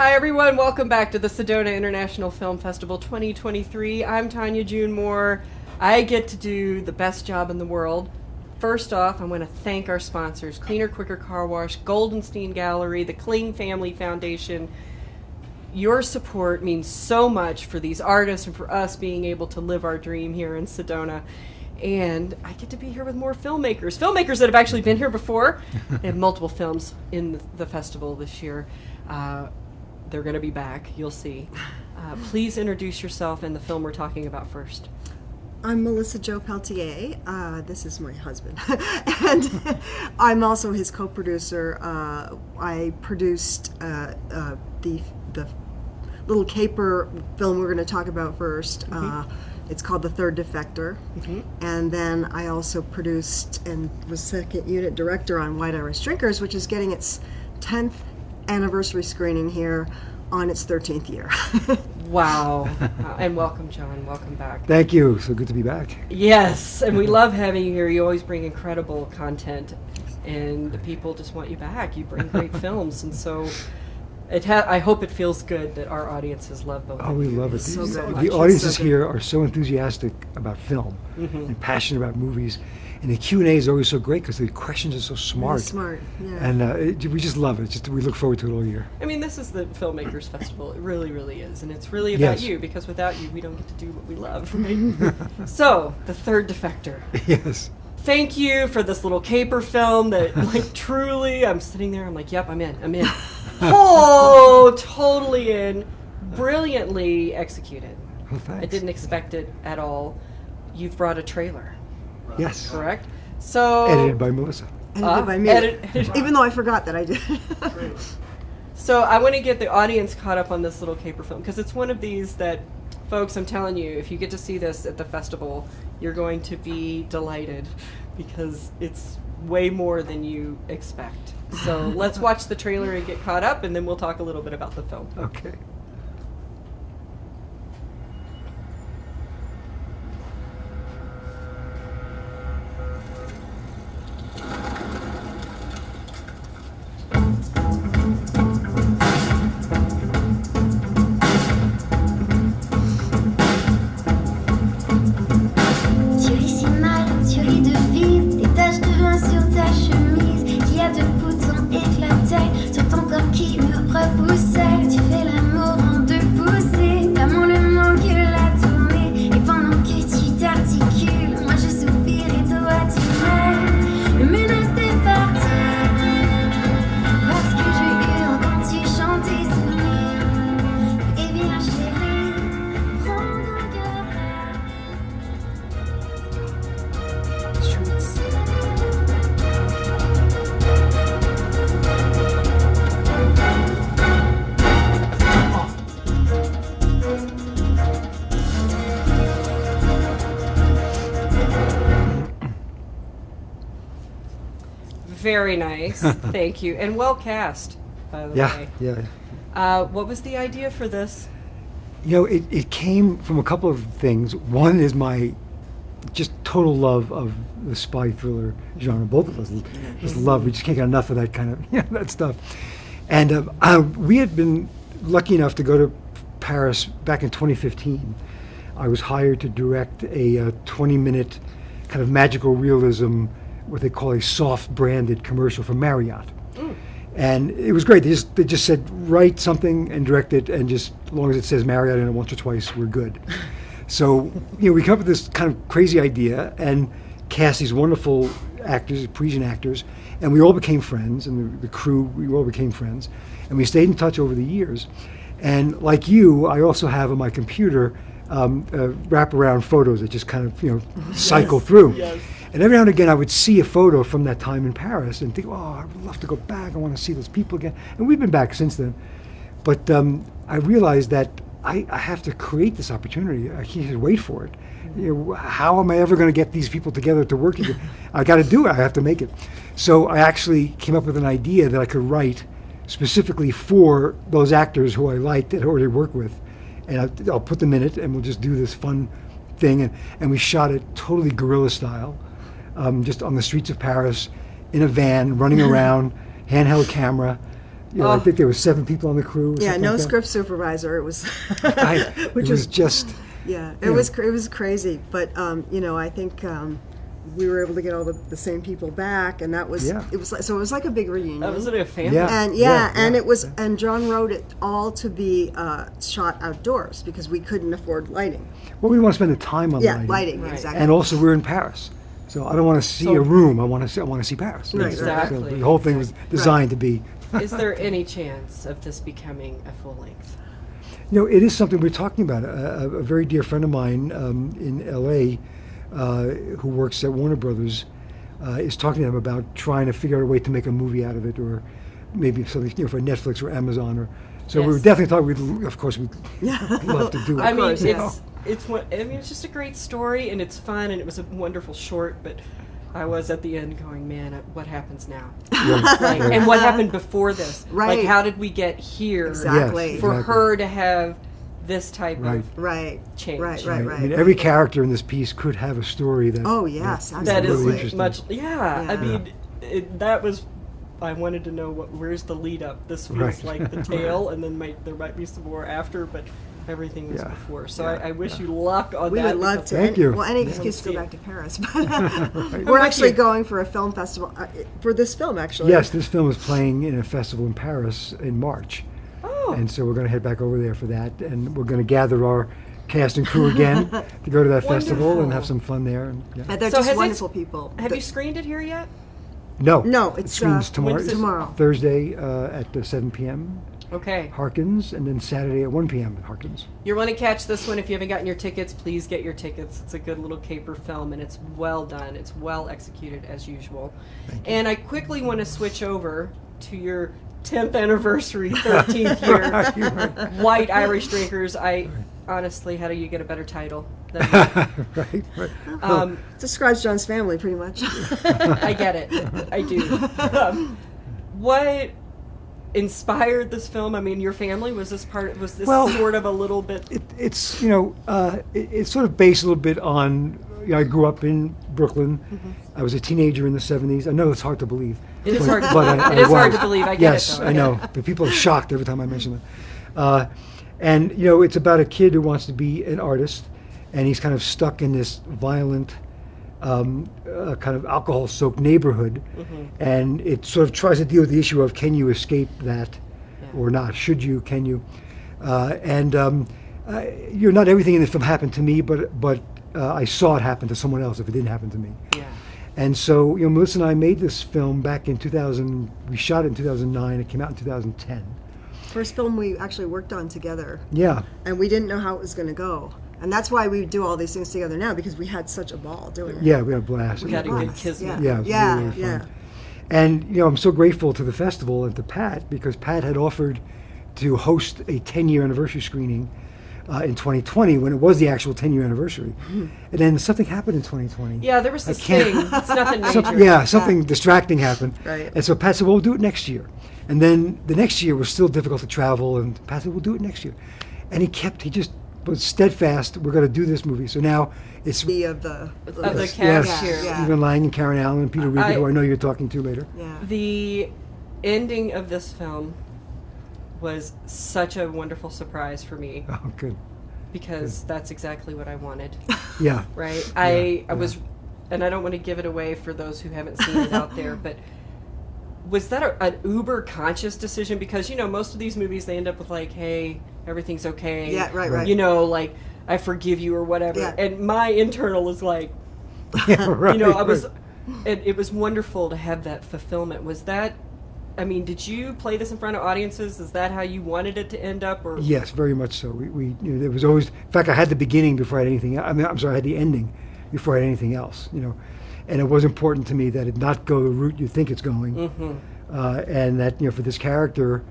Hi everyone, welcome back to the Sedona International Film Festival 2023. I'm Tonya June Moore. I get to do the best job in the world. First off, I want to thank our sponsors, Cleaner Quicker Car Wash, Goldenstein Gallery, the Clean Family Foundation. Your support means so much for these artists and for us being able to live our dream here in Sedona. And I get to be here with more filmmakers that have actually been here before. They have multiple films in the festival this year. They're going to be back. You'll see. Please introduce yourself and the film we're talking about first. I'm Melissa Jo Peltier. This is my husband. And I'm also his co-producer. I produced the little caper film we're going to talk about first. It's called The Third Defector. And then I also produced and was second unit director on White Irish Drinkers, which is getting its 10th anniversary screening here on its 13th year. Wow. And welcome, John. Welcome back. Thank you. So good to be back. Yes, and we love having you here. You always bring incredible content, and the people just want you back. You bring great films, and so I hope it feels good that our audiences love both. Oh, we love it. So The audiences here are so enthusiastic about film and passionate about movies. And the Q&A is always so great because the questions are so smart. Really smart, yeah. And we just love it. We look forward to it all year. I mean, this is the Filmmakers Festival. It really, really is. And it's really about you, because without you, we don't get to do what we love, right? So, The Third Defector. Yes. Thank you for this little caper film that, like, truly, I'm sitting there, I'm like, yep, I'm in. Oh, totally in. Brilliantly executed. Well, thanks. I didn't expect it at all. You've brought a trailer. Yes. Correct? So Edited by Melissa. Edited by me. Even though I forgot that I did. So I want to get the audience caught up on this little caper film, because it's one of these that, folks, I'm telling you, if you get to see this at the festival, you're going to be delighted, because it's way more than you expect. So let's watch the trailer and get caught up, and then we'll talk a little bit about the film. Okay. Very nice. Thank you. And well cast, by the way. Yeah. What was the idea for this? You know, it came from a couple of things. One is my just total love of the spy thriller genre. Both of us just love. We just can't get enough of that kind of that stuff. And we had been lucky enough to go to Paris back in 2015. I was hired to direct a 20-minute kind of magical realism, what they call a soft branded commercial for Marriott. And it was great. They just said, write something and direct it, and just as long as it says Marriott in it once or twice, we're good. So, we come up with this kind of crazy idea and cast these wonderful actors, Parisian actors, and we all became friends, and the crew, we all became friends, and we stayed in touch over the years. And like you, I also have on my computer wraparound photos that just kind of, cycle through. Yes. And every now and again, I would see a photo from that time in Paris and think, oh, I would love to go back. I want to see those people again. And we've been back since then. But I realized that I have to create this opportunity. I can't wait for it. How am I ever going to get these people together to work again? I got to do it. I have to make it. So I actually came up with an idea that I could write specifically for those actors who I liked that I already worked with. And I'll put them in it, and we'll just do this fun thing. And we shot it totally guerrilla style. Just on the streets of Paris, in a van, running around, handheld camera, You know, I think there was 7 people on the crew. Or Yeah, something no like that. script supervisor. It was, It was just. yeah, it Yeah. was crazy. But you know, I think we were able to get all the same people back, and that was Yeah. it was like, so it was like a big reunion. That was a family. Yeah. And and it was, and John wrote it all to be shot outdoors because we couldn't afford lighting. Well, we want to spend the time on Yeah, lighting, Right. exactly. And also, we're in Paris, so I don't want to see So- a room. I want to see Paris. Right, Exactly. So the whole thing was designed to be. Is there any chance of this becoming a full length? You know, it is something we're talking about. A very dear friend of mine in L.A. Who works at Warner Brothers is talking to them about trying to figure out a way to make a movie out of it, or maybe something, you know, for Netflix or Amazon. Or so we were Yes. definitely talking. Of course, we'd love to do it. I mean, course, yeah. it's just a great story, and it's fun, and it was a wonderful short. But I was at the end going, man, what happens now? Like, and what happened before this? Right. Like, how did we get here? Exactly. Yes, For exactly. her to have this type Right. of Right. change. Right. I mean, every character in this piece could have a story that. Oh yes, that absolutely. is really interesting. much. Yeah, I Yeah. mean, that was. I wanted to know where's the lead up. This feels Right. like the tail, and then there might be some more after, but everything was Yeah. before. So Yeah. I wish you luck on We that. would love because- to. Thank you. Well, any Yeah. excuse to go See back it. to Paris. Right. We're with actually you. going for a film festival for this film, actually. Yes, this film is playing in a festival in Paris in March, Oh, and so we're going to head back over there for that, and we're going to gather our cast and crew again to go to that festival and Wonderful. have some fun there. And, yeah. And they're So just has it- wonderful people. have you screened it here yet? No, No, it it's, screens tomorrow. when's it? Tomorrow. Thursday at 7 p.m. Okay. Harkins, and then Saturday at 1 p.m. at Harkins. You want to catch this one. If you haven't gotten your tickets, please get your tickets. It's a good little caper film, and it's well done. It's well executed as usual. And I quickly want to switch over to your 10th anniversary, 13th year, White Irish Drinkers. Honestly, how do you get a better title than that? right. Describes John's family pretty much. I get it. I do. What inspired this film? I mean, your family, was this Well, sort of a little bit? It's it's sort of based a little bit on. I grew up in Brooklyn. I was a teenager in the 70s. I know it's hard to believe. It is but- hard to but believe. I It is hard was. to believe. I get yes, it, though. I know. But people are shocked every time I mention that. And it's about a kid who wants to be an artist, and he's kind of stuck in this violent, kind of alcohol-soaked neighborhood, and it sort of tries to deal with the issue of can you escape that, or not? Should you? Can you? Not everything in the film happened to me, but I saw it happen to someone else if it didn't happen to me. Yeah. And so, Melissa and I made this film back in 2000. We shot it in 2009. It came out in 2010. First film we actually worked on together, Yeah. and we didn't know how it was going to go. And that's why we do all these things together now, because we had such a ball doing it. Yeah, we had a blast. We had a good Blast. kismet. Yeah, it was Yeah, really, really yeah. fun. And I'm so grateful to the festival and to Pat, because Pat had offered to host a 10-year anniversary screening in 2020 when it was the actual 10-year anniversary. And then something happened in 2020. Yeah, there was I this can't- thing. It's nothing major. Something distracting happened. Right. And so Pat said, well, we'll do it next year. And then the next year was still difficult to travel, and Pat said, we'll do it next year. And he just was steadfast, we're going to do this movie. So now it's... Of the Of the Yes, cast yes, here. yeah. Stephen Lang and Karen Allen and Peter Regan, I- who I know you're talking to later. yeah. The ending of this film was such a wonderful surprise for me, Oh, good. because that's exactly what I wanted, Yeah. right? Yeah, I yeah. was, and I don't want to give it away for those who haven't seen it out there, but was that an uber conscious decision? Because, most of these movies, they end up with like, hey, everything's okay. Yeah, right. Like, I forgive you or whatever. Yeah. And my internal is like, Yeah, right. I was, right. it was wonderful to have that fulfillment. Was that, did you play this in front of audiences? Is that how you wanted it to end up? Or Yes, very much so. There was always, in fact, I had the beginning before I had anything. I had the ending before I had anything else. And it was important to me that it not go the route you think it's going, and that for this character,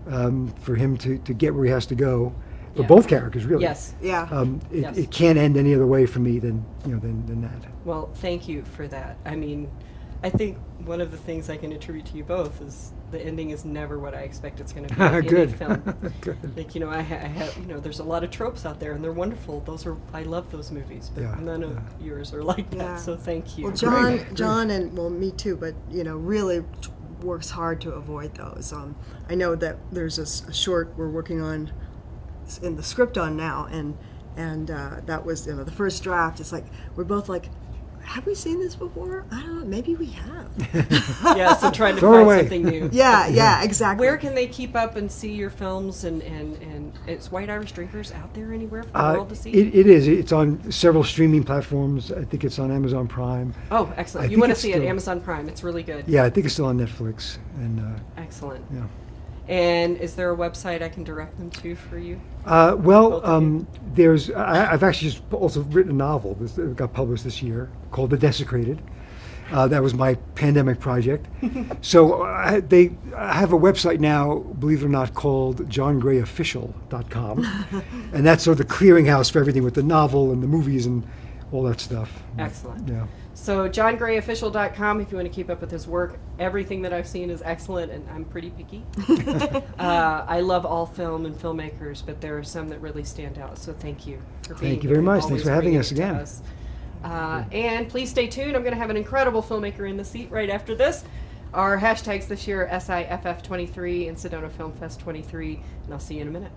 for him to get where he has to go, for Yeah. both characters really. Yes. Yeah. Yes. It can't end any other way for me than that. Well, thank you for that. I think one of the things I can attribute to you both is the ending is never what I expect it's going to be in any Good. film. Good. Like, I have, there's a lot of tropes out there, and they're wonderful. I love those movies, but Yeah, none of yeah. yours are like that. Yeah. So thank you. Well, Great. John, and me too, but really works hard to avoid those. I know that there's a short we're working on in the script on now, and that was, the first draft. It's like we're both like, have we seen this before? I don't know. Maybe we have. Yeah, so trying to Throw it find away. something new. Yeah, exactly. Where can they keep up and see your films, and is White Irish Drinkers out there anywhere for the world to see? It is. It's on several streaming platforms. I think it's on Amazon Prime. Oh, excellent. I You think want to it's see it, still- Amazon Prime. It's really good. Yeah, I think it's still on Netflix. And Excellent. yeah. And is there a website I can direct them to for you? There's. I've actually just also written a novel that got published this year called The Desecrated. That was my pandemic project. So I have a website now, believe it or not, called johngrayofficial.com. And that's sort of the clearinghouse for everything with the novel and the movies and all that stuff. Excellent. Yeah. So johngrayofficial.com if you want to keep up with his work. Everything that I've seen is excellent, and I'm pretty picky. I love all film and filmmakers, but there are some that really stand out. So thank you for being Thank you very here and much. Thanks always for having bringing us it to again. us. And please stay tuned. I'm going to have an incredible filmmaker in the seat right after this. Our hashtags this year are SIFF23 and Sedona Film Fest 23, and I'll see you in a minute.